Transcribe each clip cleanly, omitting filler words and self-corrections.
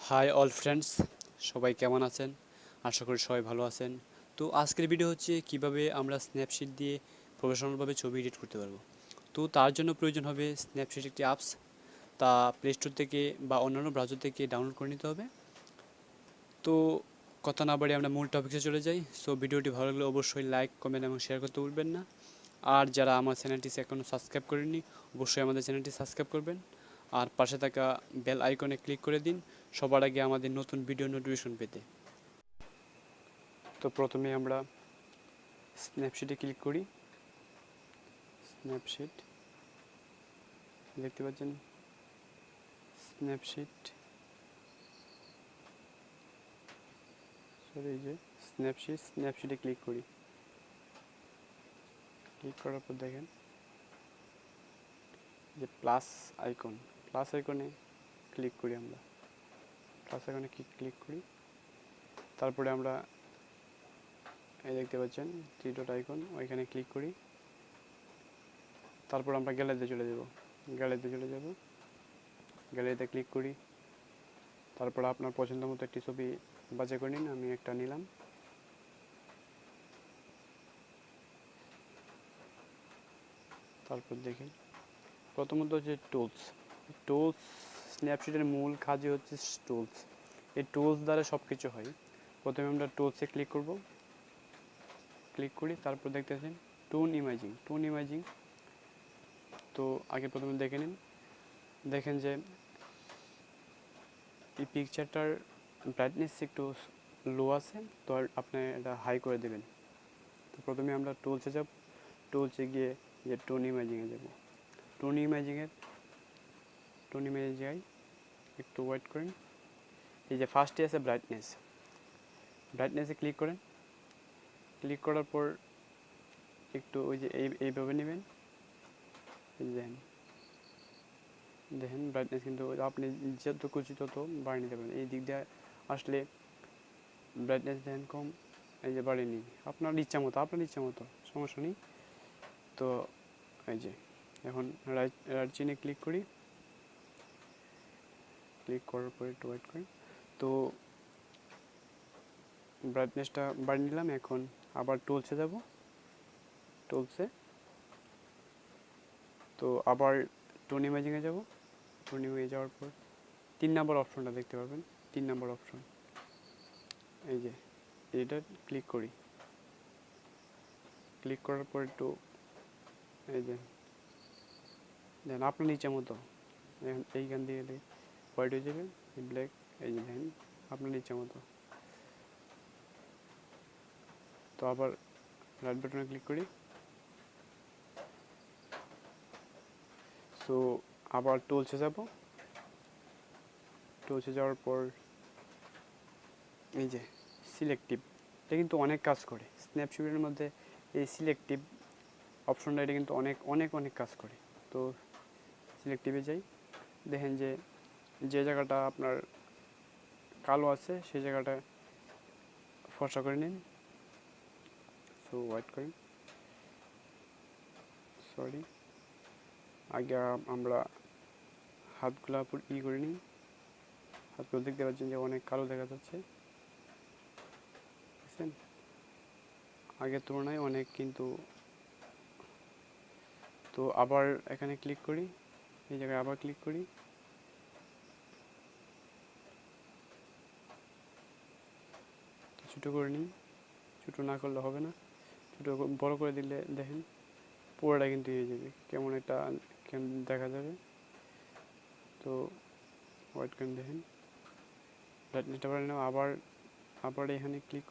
High all friends, সবাই কেমন আছেন? আশা করি সবাই ভালো আছেন। তো আজকের ভিডিও হচ্ছে কিভাবে আমরা স্ন্যাপশিট দিয়ে প্রফেশনালভাবে ছবি এডিট করতে পারবো। তো তার জন্য প্রয়োজন হবে স্ন্যাপশিট একটি অ্যাপস। তা প্লে স্টোর থেকে বা অন্যান্য ব্রাউজার থেকে ডাউনলোড করে নিতে হবে। তো কথা না বাড়িয়ে আমরা মূল টপিকে চলে যাই। সো ভিডিওটি ভালো লাগলে অবশ্যই লাইক, কমেন্ট এবং শেয়ার করতে ভুলবেন না। আর যারা আমার চ্যানেলটি এখনও সাবস্ক্রাইব করেননি, অবশ্যই আমাদের চ্যানেলটি সাবস্ক্রাইব করবেন। আর পাশে থাকা বেল আইকনে ক্লিক করে দিন সবার আগে আমাদের নতুন ভিডিও নোটিফিকেশন পেতে। তো প্রথমে আমরা স্ন্যাপশিটে ক্লিক করি। স্ন্যাপশিট দেখতে পাচ্ছেন, স্ন্যাপশিট এই যে স্ন্যাপশিটে ক্লিক করি। ক্লিক করার পর দেখেন যে প্লাস আইকনে ক্লিক করি। আমরা প্লাস আইকনে ক্লিক করি, তারপরে আমরা এই দেখতে পাচ্ছেন থ্রি ডট আইকন, ওইখানে ক্লিক করি। তারপর আমরা গ্যালারিতে চলে যাব। গ্যালারিতে ক্লিক করি। তারপর আপনার পছন্দ মতো একটি ছবি বাছাই করে নিন। আমি একটা নিলাম। তারপর দেখি প্রথমত হচ্ছে টুলস। স্ন্যাপশিটের মূল কাজই হচ্ছে টুলস। এই টুলস দ্বারা সব কিছু হয়। প্রথমে আমরা টুলসে ক্লিক করি। তারপর দেখতেছেন টোন ইমেজিং। তো আগে প্রথমে দেখে নিন, দেখেন যে এই পিকচারটার ব্রাইটনেস একটু লো আছে, তো আপনি এটা হাই করে দেবেন। তো প্রথমে আমরা টুলসে গিয়ে যে টোন ইমেজিংয়ে যাব। টোন ইমেজিংয়ে একটু ওয়েট করেন। এই যে ফার্স্টে আছে ব্রাইটনেসে ক্লিক করেন। ক্লিক করার পর একটু ওই যে এইভাবে নেবেন। দেখেন ব্রাইটনেস কিন্তু আপনি যত খুশি তত বাড়িয়ে নিতে পারেন। এই দিক দিয়ে আসলে ব্রাইটনেস দেখেন কম, এই যে বাড়িয়ে নিই আপনার ইচ্ছা মতো সমস্যা নেই। তো এই যে এখন রাইট চিনে ক্লিক করার পর একটু ওয়েট করি। তো ব্রাইটনেসটা বাড়িয়ে নিলাম। এখন আবার টুলসে যাব। তো আবার টোন ইমেজিংয়ে যাব। টোন ইমেজিংয়ে যাওয়ার পর 3 নম্বর অপশনটা দেখতে পাবেন। 3 নম্বর অপশন, এই যে এটা ক্লিক করার পর একটু এই যে দেন আপনার ইচ্ছা মতো এইখান দিয়ে হোয়াইট হয়ে যাবে, ব্ল্যাক, এই যে দেখেন আপনার ইচ্ছা মতো। তো আবার রাইট বাটনে ক্লিক করি। সো আবার টুলসে যাওয়ার পর এই যে সিলেক্টিভ, এটা কিন্তু অনেক কাজ করে স্ন্যাপশিটের মধ্যে। এই সিলেক্টিভ অপশনটা এটা কিন্তু অনেক কাজ করে। তো সিলেক্টিভে যাই, দেখেন যে জায়গাটা আপনার কালো আছে সেই জায়গাটা ফর্সা করে নিন। সো ওয়েট করেন, সরি আগে আমরা হাতগুলো করে নিই। হাতগুলো দেখতে পাচ্ছেন যে অনেক কালো দেখা যাচ্ছে, বুঝছেন? আগের তুলনায় অনেক কিন্তু। তো আবার এখানে ক্লিক করি, এই জায়গায় আবার ক্লিক করি। ছোটো করে নিই, ছোটো না করলে হবে না, ছোটো বড় করে দিলে দেখেন পুরোটা কিন্তু হয়ে যাবে, কেমন একটা কেমন দেখা যাবে। তো ওয়েট করেন, দেখেন ব্রাইটনেসটা বাড়িয়ে নাও। আবার এখানে ক্লিক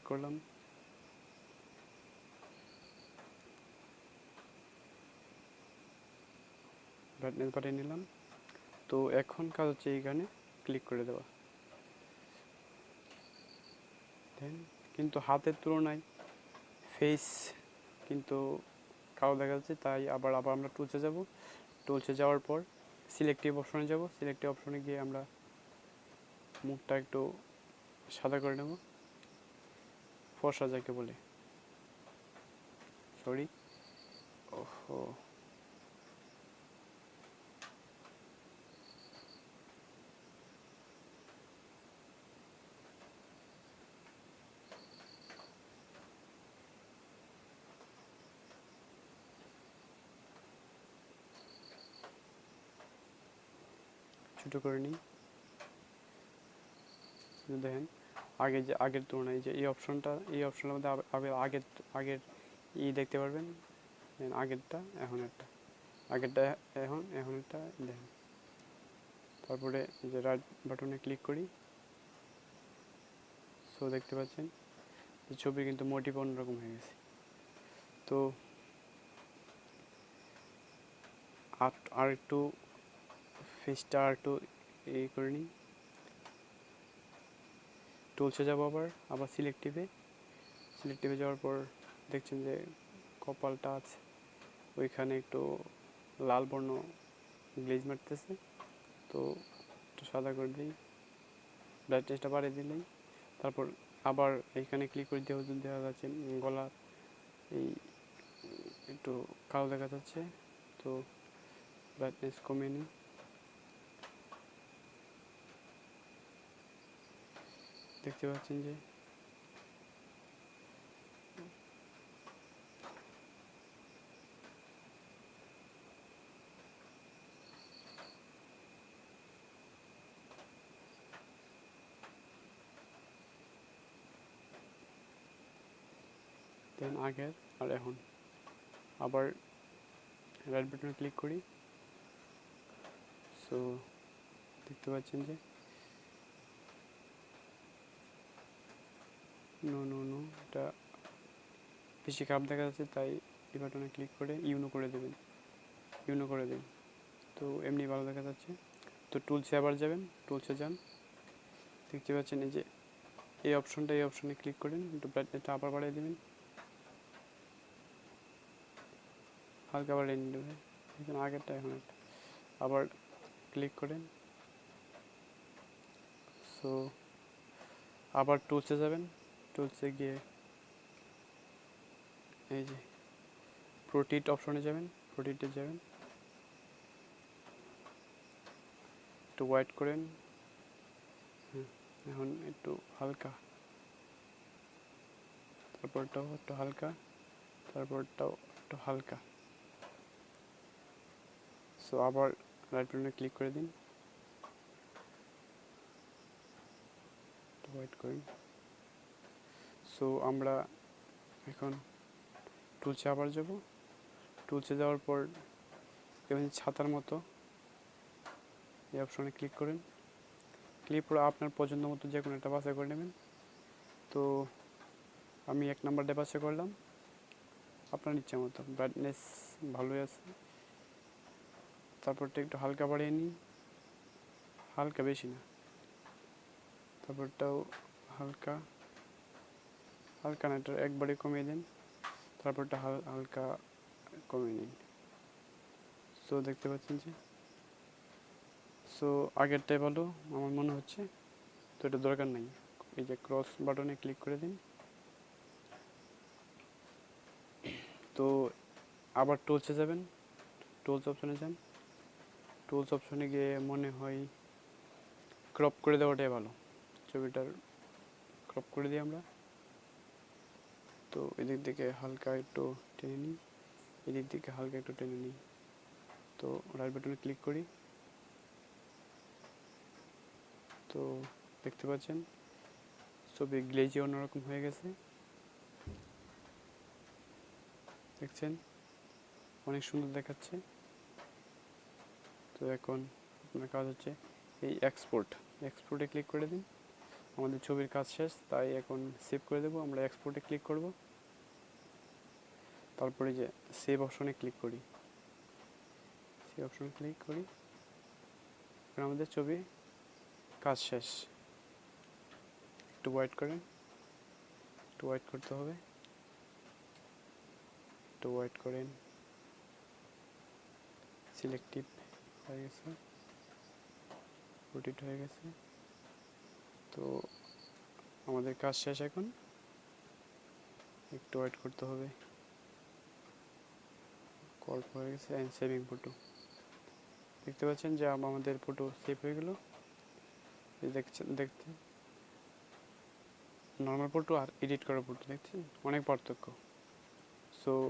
করলাম। ব্রাইটনেস বাড়িয়ে নিলাম। তো এখন কাজ হচ্ছে এইখানে ক্লিক করে দেওয়া। দেন কিন্তু হাতের তুলনায় ফেস কিন্তু কালো দেখা যাচ্ছে, তাই আবার আমরা টুলসে যাওয়ার পর সিলেক্টিভ অপশনে গিয়ে আমরা মুখটা একটু সাদা করে নেব, ফর্সা যাকে বলে। সরি, ওহো, ছোটো করে নিই। দেখেন আগের তুলনায় যে এই অপশনের মধ্যে আগের দেখতে পারবেন, আগেরটা আগেরটা এখনেরটা দেখেন। তারপরে যে রাইট বাটনে ক্লিক করি, সো দেখতে পাচ্ছেন যে ছবি কিন্তু মোটিভ অন্যরকম হয়ে গেছে। তো আর একটু ফেসটা আর একটু করে নিই। টুলসে যাবো, আবার সিলেক্টিভে যাওয়ার পর দেখছেন যে কপালটা আছে ওইখানে একটু লাল বর্ণ গ্লেজ মারতেছে, তো একটু সাদা করে দিই, ব্রাইটনেসটা বাড়িয়ে দিলেই। তারপর আবার এইখানে ক্লিক করে দেখা যাচ্ছে গলা এই একটু কালো দেখা যাচ্ছে, তো ব্রাইটনেস কমিয়ে নিই। দেখতে পাচ্ছেন যে দেন আগের আর এখন। আবার রাইট বাটনে ক্লিক করি, সো দেখতে পাচ্ছেন যে নো এটা বেশি খারাপ দেখা যাচ্ছে, তাই এই বাটনে ক্লিক করে ইউনো করে দিন। তো এমনি ভালো দেখা যাচ্ছে। তো টুলসে আবার যাবেন, টুলসে যান, দেখতে পাচ্ছেন এই যে এই অপশনে ক্লিক করেন, একটু ব্রাইটনেসটা আবার বাড়িয়ে দেবেন, হালকা বাড়িয়ে নেবেন, এখানে আগেরটা এখন আবার ক্লিক করেন। সো আবার টুলসে যাবেন, টুলসে গিয়ে এই যে প্রোটিট অপশনে যাবেন, একটু হোয়াইট করেন, এখন একটু হালকা, তারপরটাও একটু হালকা, সো আবার রাইট বাটনে ক্লিক করে দিন, হোয়াইট করেন। সো আমরা এখন টুলসে আবার যাব, টুলসে যাওয়ার পর এবং ছাতার মতো এই অপশনে ক্লিক করেন, ক্লিক করে আপনার পছন্দ মতো যে কোনো একটা বাছাই করে নেবেন। তো আমি 1 নাম্বারটা বাছাই করলাম, আপনার ইচ্ছা মতো, ব্রাইটনেস ভালোই আছে। তারপরটা একটু হালকা বাড়িয়ে নিই, হালকা বেশি না, তারপরটাও হালকা না, এটা একবারে কমিয়ে দিন, তারপরটা হালকা কমিয়ে নিন। সো দেখতে পাচ্ছেন যে সো আগেরটাই ভালো আমার মনে হচ্ছে, তো এটা দরকার নাই। এই যে ক্রস বাটনে ক্লিক করে দিন, তো আবার টুলসে যাবেন, টুলস অপশনে যান, টুলস অপশনে গিয়ে মনে হয় ক্রপ করে দেওয়াটাই ভালো, ছবিটার ক্রপ করে দিই আমরা। তো এদিক থেকে হালকা একটু টেনে নিই, এদিক থেকে হালকা একটু টেনে নিই, তো রাইট বাটনে ক্লিক করি। তো দেখতে পাচ্ছেন ছবি গ্লেজি অন্যরকম হয়ে গেছে, দেখছেন অনেক সুন্দর দেখাচ্ছে। তো এখন আপনার কাজ হচ্ছে এই এক্সপোর্টে ক্লিক করে দিন। আমাদের ছবির কাজ শেষ, তাই এখন সেভ করে দেবো। আমরা এক্সপোর্টে ক্লিক করব, তারপরে যে সেভ অপশনে ক্লিক করি, আমাদের ছবি কাজ শেষ। একটু ওয়েট করেন, করতে হবে, একটু ওয়েট করেন। সিলেক্টিভ হয়ে গেছে, রোটেট হয়ে গেছে, তো আমাদের কাজ শেষ। এখন একটু ওয়েট করতে হবে, কল হয়ে গেছে অ্যান্ড সেভিং ফটো। দেখতে পাচ্ছেন যে আমাদের ফটো সেভ হয়ে গেল। দেখতে নর্মাল ফটো আর এডিট করা ফটো দেখছেন অনেক পার্থক্য।